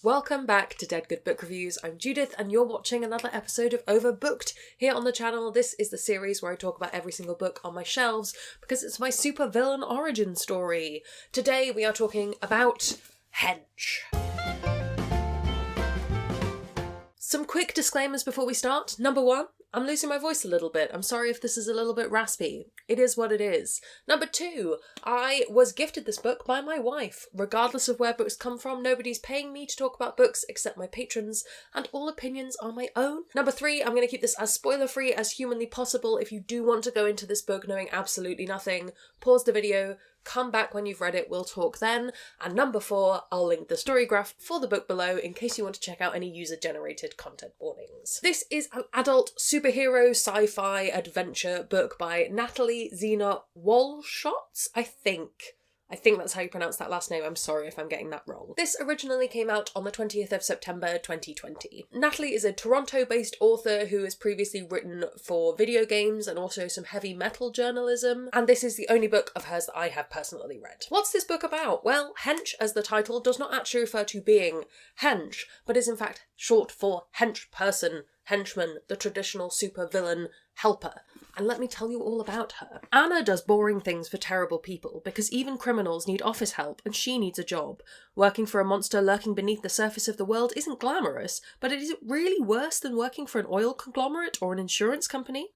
Welcome back to Dead Good Book Reviews. I'm Judith and you're watching another episode of Overbooked here on the channel. This is the series where I talk about every single book on my shelves because it's my supervillain origin story. Today we are talking about Hench. Some quick disclaimers before we start. Number one, I'm losing my voice a little bit. I'm sorry if this is a little bit raspy. It is what it is. Number two, I was gifted this book by my wife. Regardless of where books come from, nobody's paying me to talk about books except my patrons, and all opinions are my own. Number three, I'm going to keep this as spoiler-free as humanly possible. If you do want to go into this book knowing absolutely nothing, pause the video, come back when you've read it, we'll talk then. And number four, I'll link the story graph for the book below in case you want to check out any user-generated content warnings. This is an adult superhero sci-fi adventure book by Natalie, Zina, Walschots, I think that's how you pronounce that last name. I'm sorry if I'm getting that wrong. This originally came out on the 20th of September 2020. Natalie is a Toronto-based author who has previously written for video games and also some heavy metal journalism, and this is the only book of hers that I have personally read. What's this book about? Well, Hench, as the title, does not actually refer to being hench, but is in fact short for hench person, henchman, the traditional supervillain helper. And let me tell you all about her. Anna does boring things for terrible people because even criminals need office help and she needs a job. Working for a monster lurking beneath the surface of the world isn't glamorous, but is it really worse than working for an oil conglomerate or an insurance company?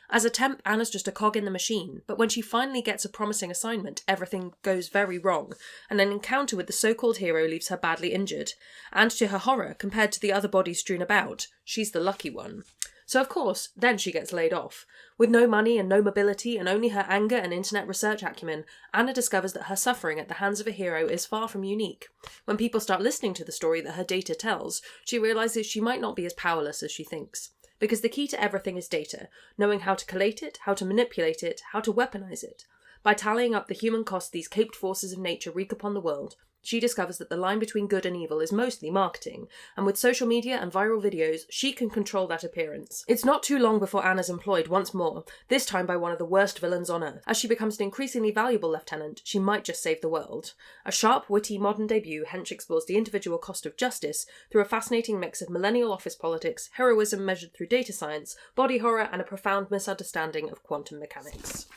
As a temp, Anna's just a cog in the machine, but when she finally gets a promising assignment, everything goes very wrong, and an encounter with the so-called hero leaves her badly injured. And to her horror, compared to the other bodies strewn about, she's the lucky one. So of course, then she gets laid off. With no money and no mobility and only her anger and internet research acumen, Anna discovers that her suffering at the hands of a hero is far from unique. When people start listening to the story that her data tells, she realises she might not be as powerless as she thinks. Because the key to everything is data, knowing how to collate it, how to manipulate it, how to weaponize it. By tallying up the human cost these caped forces of nature wreak upon the world, she discovers that the line between good and evil is mostly marketing, and with social media and viral videos, she can control that appearance. It's not too long before Anna's employed once more, this time by one of the worst villains on Earth. As she becomes an increasingly valuable lieutenant, she might just save the world. A sharp, witty modern debut, Hench explores the individual cost of justice through a fascinating mix of millennial office politics, heroism measured through data science, body horror, and a profound misunderstanding of quantum mechanics.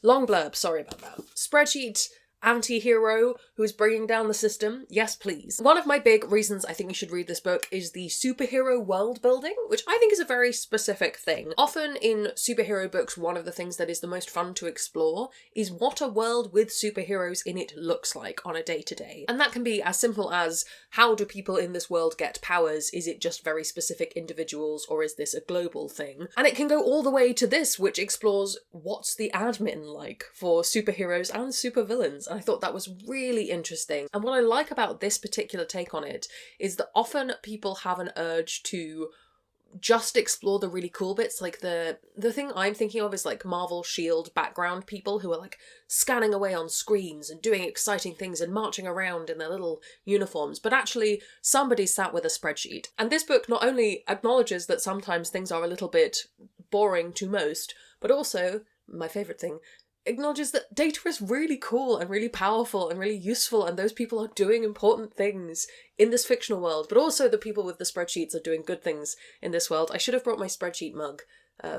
Long blurb, sorry about that. Spreadsheet anti-hero who's bringing down the system? Yes, please. One of my big reasons I think you should read this book is the superhero world building, which I think is a very specific thing. Often in superhero books, one of the things that is the most fun to explore is what a world with superheroes in it looks like on a day-to-day. And that can be as simple as, how do people in this world get powers? Is it just very specific individuals, or is this a global thing? And it can go all the way to this, which explores what's the admin like for superheroes and supervillains. And I thought that was really interesting. And what I like about this particular take on it is that often people have an urge to just explore the really cool bits. Like the thing I'm thinking of is like Marvel Shield background people who are like scanning away on screens and doing exciting things and marching around in their little uniforms. But actually somebody sat with a spreadsheet. And this book not only acknowledges that sometimes things are a little bit boring to most, but also, my favourite thing, acknowledges that data is really cool and really powerful and really useful, and those people are doing important things in this fictional world, but also the people with the spreadsheets are doing good things in this world. I should have brought my spreadsheet mug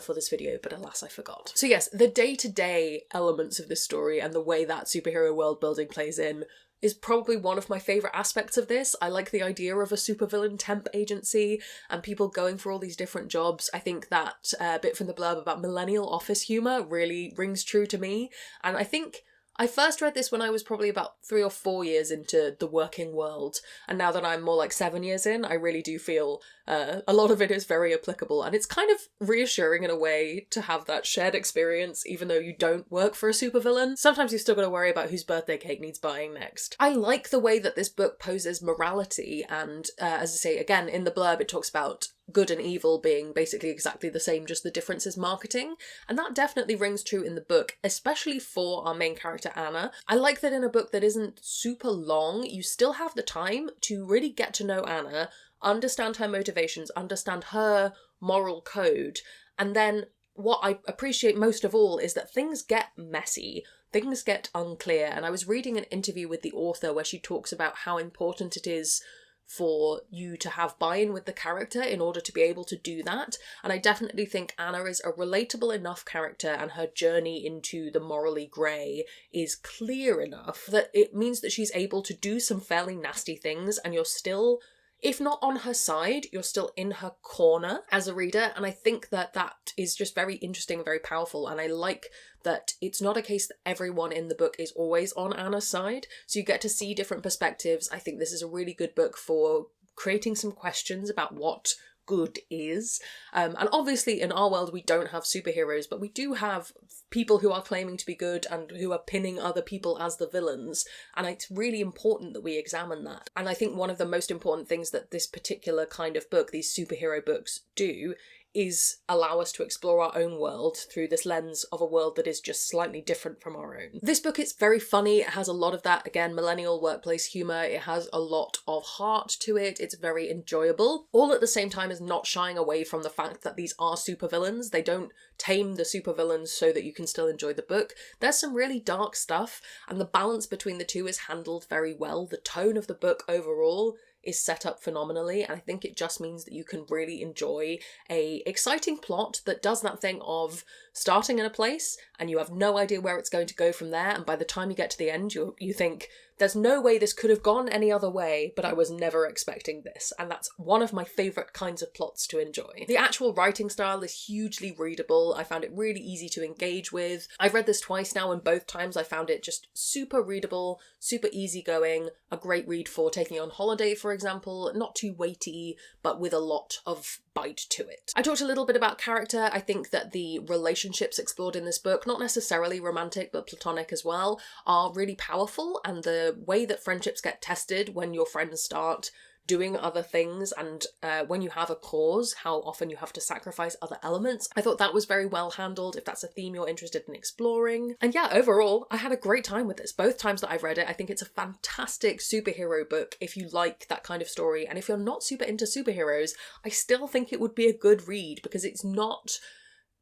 for this video, but alas I forgot. So yes, the day-to-day elements of this story and the way that superhero world building plays in is probably one of my favourite aspects of this. I like the idea of a supervillain temp agency and people going for all these different jobs. I think that bit from the blurb about millennial office humour really rings true to me. And I think I first read this when I was probably about 3 or 4 years into the working world, and now that I'm more like 7 years in, I really do feel a lot of it is very applicable, and it's kind of reassuring in a way to have that shared experience even though you don't work for a supervillain. Sometimes you've still got to worry about whose birthday cake needs buying next. I like the way that this book poses morality, and as I say, again, in the blurb it talks about good and evil being basically exactly the same, just the difference is marketing. And that definitely rings true in the book, especially for our main character Anna. I like that in a book that isn't super long, you still have the time to really get to know Anna, understand her motivations, understand her moral code, and then what I appreciate most of all is that things get messy. Things get unclear, and I was reading an interview with the author where she talks about how important it is for you to have buy-in with the character in order to be able to do that. And I definitely think Anna is a relatable enough character, and her journey into the morally grey is clear enough that it means that she's able to do some fairly nasty things, and you're still, if not on her side, you're still in her corner as a reader. And I think that that is just very interesting and very powerful. And I like that it's not a case that everyone in the book is always on Anna's side. So you get to see different perspectives. I think this is a really good book for creating some questions about what good is. And obviously in our world we don't have superheroes, but we do have people who are claiming to be good and who are pinning other people as the villains, and it's really important that we examine that. And I think one of the most important things that this particular kind of book, these superhero books, do is allow us to explore our own world through this lens of a world that is just slightly different from our own. This book is very funny. It has a lot of that, again, millennial workplace humour. It has a lot of heart to it. It's very enjoyable. All at the same time as not shying away from the fact that these are supervillains. They don't tame the supervillains so that you can still enjoy the book. There's some really dark stuff, and the balance between the two is handled very well. The tone of the book overall is set up phenomenally, and I think it just means that you can really enjoy a exciting plot that does that thing of starting in a place and you have no idea where it's going to go from there, and by the time you get to the end you think, there's no way this could have gone any other way, but I was never expecting this. And that's one of my favourite kinds of plots to enjoy. The actual writing style is hugely readable. I found it really easy to engage with. I've read this twice now, and both times I found it just super readable, super easygoing, a great read for taking on holiday, for example. Not too weighty, but with a lot of bite to it. I talked a little bit about character. I think that the relationships explored in this book, not necessarily romantic but platonic as well, are really powerful, and the way that friendships get tested when your friends start doing other things, and when you have a cause, how often you have to sacrifice other elements. I thought that was very well handled, if that's a theme you're interested in exploring. And yeah, overall, I had a great time with this. Both times that I've read it, I think it's a fantastic superhero book if you like that kind of story. And if you're not super into superheroes, I still think it would be a good read, because it's not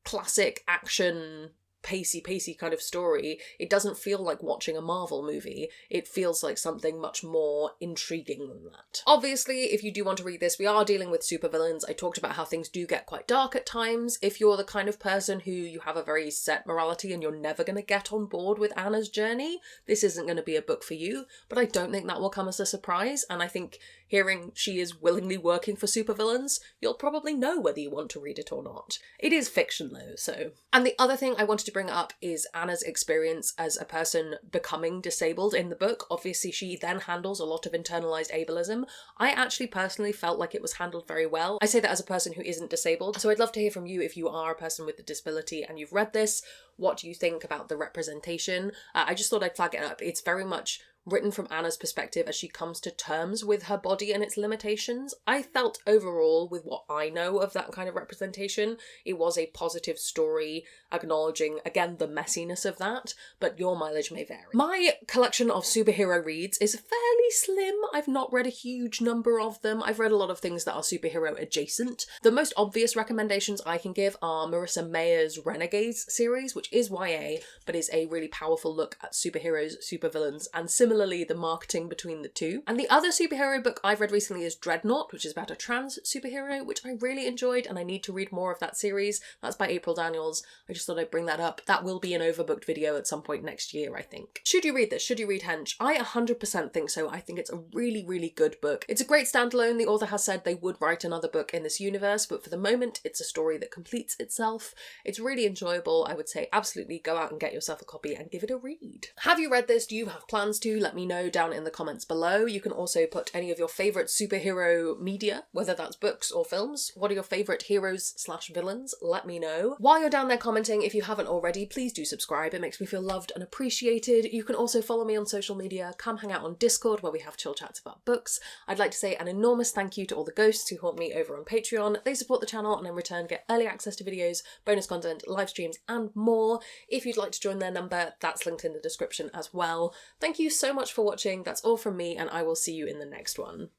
classic action pacey kind of story. It doesn't feel like watching a Marvel movie. It feels like something much more intriguing than that. Obviously, if you do want to read this, we are dealing with supervillains. I talked about how things do get quite dark at times. If you're the kind of person who you have a very set morality and you're never going to get on board with Anna's journey, this isn't going to be a book for you, but I don't think that will come as a surprise, and I think hearing she is willingly working for supervillains, you'll probably know whether you want to read it or not. It is fiction though, so. And the other thing I wanted to bring up is Anna's experience as a person becoming disabled in the book. Obviously she then handles a lot of internalized ableism. I actually personally felt like it was handled very well. I say that as a person who isn't disabled, so I'd love to hear from you if you are a person with a disability and you've read this. What do you think about the representation? I just thought I'd flag it up. It's very much written from Anna's perspective as she comes to terms with her body and its limitations. I felt overall, with what I know of that kind of representation, it was a positive story, acknowledging, again, the messiness of that, but your mileage may vary. My collection of superhero reads is fairly slim. I've not read a huge number of them. I've read a lot of things that are superhero adjacent. The most obvious recommendations I can give are Marissa Mayer's Renegades series, which is YA, but is a really powerful look at superheroes, supervillains, and similarly the marketing between the two. And the other superhero book I've read recently is Dreadnought, which is about a trans superhero, which I really enjoyed, and I need to read more of that series. That's by April Daniels. I just thought I'd bring that up. That will be an Overbooked video at some point next year, I think. Should you read this? Should you read Hench? I 100% think so. I think it's a really, really good book. It's a great standalone. The author has said they would write another book in this universe, but for the moment, it's a story that completes itself. It's really enjoyable. I would say absolutely go out and get yourself a copy and give it a read. Have you read this? Do you have plans to? Let me know down in the comments below. You can also put any of your favourite superhero media, whether that's books or films. What are your favourite heroes/villains? Let me know. While you're down there commenting, if you haven't already, please do subscribe. It makes me feel loved and appreciated. You can also follow me on social media. Come hang out on Discord where we have chill chats about books. I'd like to say an enormous thank you to all the ghosts who haunt me over on Patreon. They support the channel and in return get early access to videos, bonus content, live streams and more. If you'd like to join their number, that's linked in the description as well. Thank you so much for watching. That's all from me, and I will see you in the next one.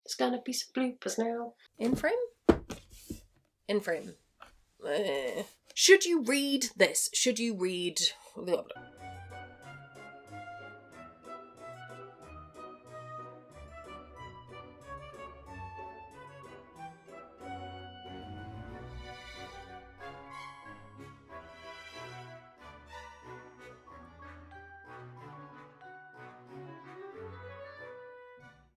It's gonna be some bloopers now. In frame? In frame. Should you read this? Should you read...